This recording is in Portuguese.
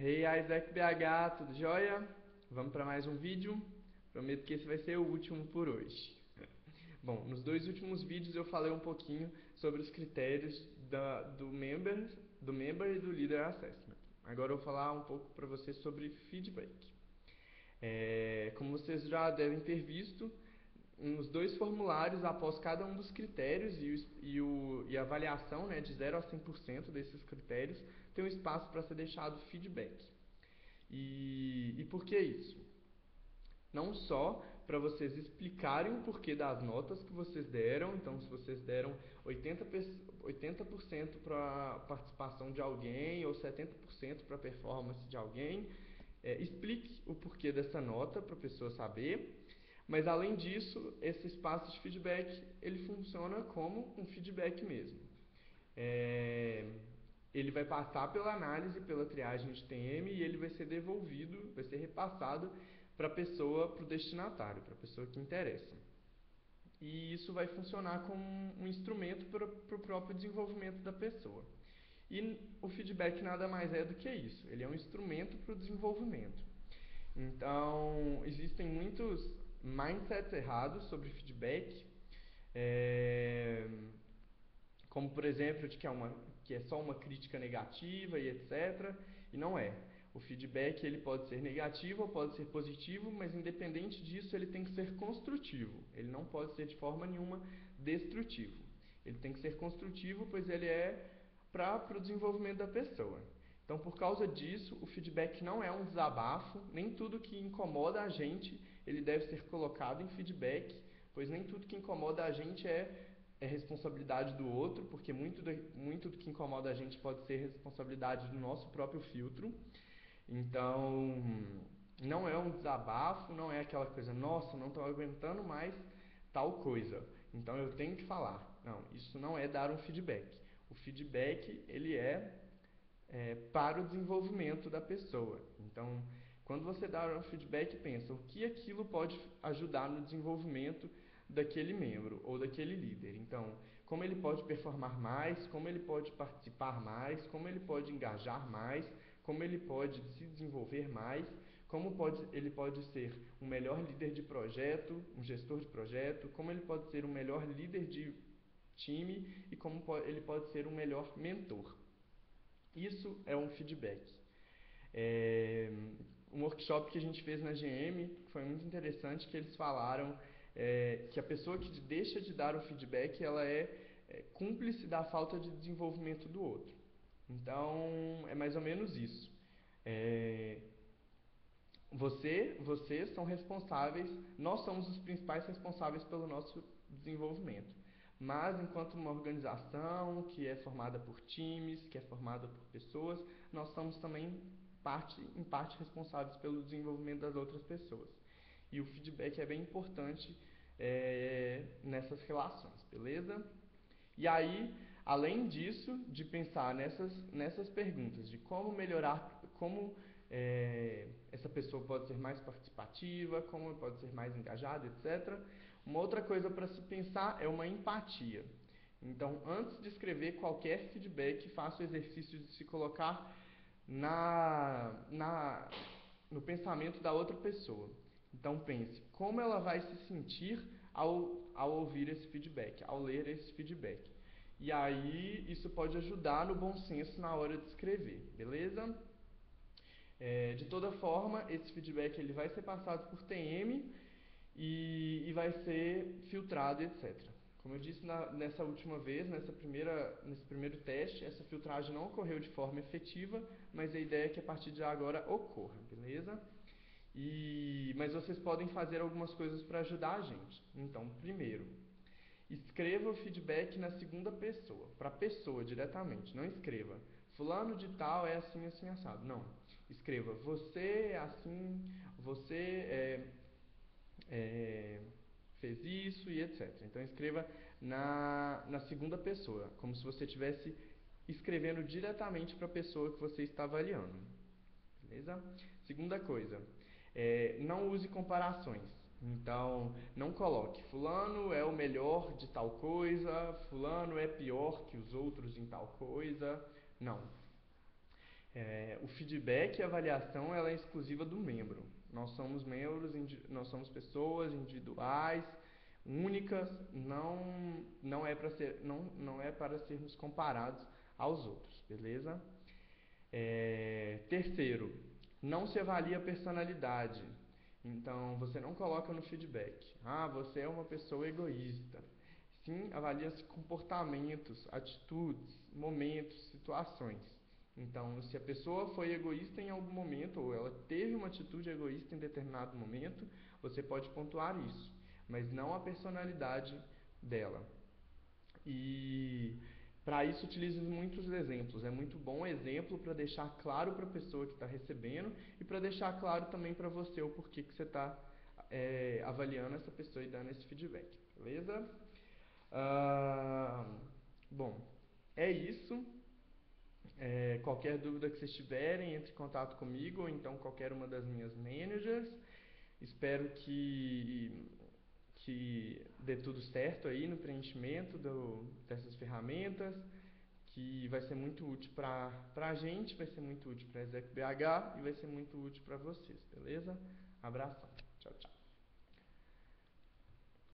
Hey Isaac BH, tudo jóia? Vamos para mais um vídeo? Prometo que esse vai ser o último por hoje. Bom, nos dois últimos vídeos eu falei um pouquinho sobre os critérios do member e do Leader Assessment. Agora eu vou falar um pouco para vocês sobre feedback. Como vocês já devem ter visto, nos dois formulários, após cada um dos critérios e a avaliação, né, de 0 a 100% desses critérios, tem um espaço para ser deixado feedback. E por que isso? Não só para vocês explicarem o porquê das notas que vocês deram, então se vocês deram 80% para a participação de alguém ou 70% para a performance de alguém, explique o porquê dessa nota para a pessoa saber. Mas além disso, esse espaço de feedback ele funciona como um feedback mesmo. Ele vai passar pela análise, pela triagem de TM e ele vai ser devolvido, vai ser repassado para a pessoa, para o destinatário, para a pessoa que interessa. E isso vai funcionar como um instrumento para o próprio desenvolvimento da pessoa. E o feedback nada mais é do que isso, ele é um instrumento para o desenvolvimento. Então, existem muitos mindsets errados sobre feedback, como por exemplo, de que é só uma crítica negativa e etc. E não é. O feedback ele pode ser negativo ou pode ser positivo, mas independente disso ele tem que ser construtivo. Ele não pode ser de forma nenhuma destrutivo. Ele tem que ser construtivo, pois ele é para o desenvolvimento da pessoa. Então, por causa disso, o feedback não é um desabafo, nem tudo que incomoda a gente ele deve ser colocado em feedback, pois nem tudo que incomoda a gente é responsabilidade do outro, porque muito do que incomoda a gente pode ser responsabilidade do nosso próprio filtro. Então, não é um desabafo, não é aquela coisa, nossa, não estou aguentando mais tal coisa, então eu tenho que falar. Não, isso não é dar um feedback. O feedback, ele é para o desenvolvimento da pessoa. Então, quando você dá um feedback, pensa o que aquilo pode ajudar no desenvolvimento daquele membro ou daquele líder. Então, como ele pode performar mais, como ele pode participar mais, como ele pode engajar mais, como ele pode se desenvolver mais, ele pode ser um melhor líder de projeto, um gestor de projeto, como ele pode ser um melhor líder de time e como ele pode ser um melhor mentor. Isso é um feedback. Um workshop que a gente fez na GM foi muito interessante, que eles falaram que a pessoa que deixa de dar o feedback ela é cúmplice da falta de desenvolvimento do outro. Então, é mais ou menos isso. Vocês são responsáveis, nós somos os principais responsáveis pelo nosso desenvolvimento. Mas, enquanto uma organização que é formada por times, que é formada por pessoas, nós somos também, em parte, responsáveis pelo desenvolvimento das outras pessoas. E o feedback é bem importante nessas relações, beleza? E aí, além disso, de pensar nessas perguntas de como melhorar, como essa pessoa pode ser mais participativa, como pode ser mais engajada, etc. Uma outra coisa para se pensar é uma empatia. Então, antes de escrever qualquer feedback, faça o exercício de se colocar no pensamento da outra pessoa. Então pense, como ela vai se sentir ao ouvir esse feedback, ao ler esse feedback. E aí isso pode ajudar no bom senso na hora de escrever, beleza? De toda forma, esse feedback ele vai ser passado por TM e vai ser filtrado, etc. Como eu disse nessa última vez, nesse primeiro teste, essa filtragem não ocorreu de forma efetiva, mas a ideia é que a partir de agora ocorra, beleza? Mas vocês podem fazer algumas coisas para ajudar a gente. Então, primeiro, escreva o feedback na segunda pessoa, para a pessoa diretamente. Não escreva, fulano de tal é assim, assim, assado. Não. Escreva, você é assim, você fez isso e etc. Então, escreva na segunda pessoa, como se você estivesse escrevendo diretamente para a pessoa que você está avaliando. Beleza? Segunda coisa, não use comparações. Então, não coloque fulano é o melhor de tal coisa, fulano é pior que os outros em tal coisa. Não. O feedback e a avaliação ela é exclusiva do membro. Nós somos membros, nós somos pessoas individuais, únicas, não é para não é para sermos comparados aos outros, beleza? Terceiro, não se avalia a personalidade. Então, você não coloca no feedback, você é uma pessoa egoísta. Sim, avalia-se comportamentos, atitudes, momentos, situações. Então, se a pessoa foi egoísta em algum momento, ou ela teve uma atitude egoísta em determinado momento, você pode pontuar isso, mas não a personalidade dela. E para isso utilizo muitos exemplos. É muito bom exemplo para deixar claro para a pessoa que está recebendo e para deixar claro também para você o porquê que você está avaliando essa pessoa e dando esse feedback, beleza? Bom, é isso. Qualquer dúvida que vocês tiverem, entre em contato comigo ou então qualquer uma das minhas managers. Espero que dê tudo certo aí no preenchimento dessas ferramentas, que vai ser muito útil para a gente, vai ser muito útil para a ExecBH e vai ser muito útil para vocês, beleza? Abração, tchau, tchau.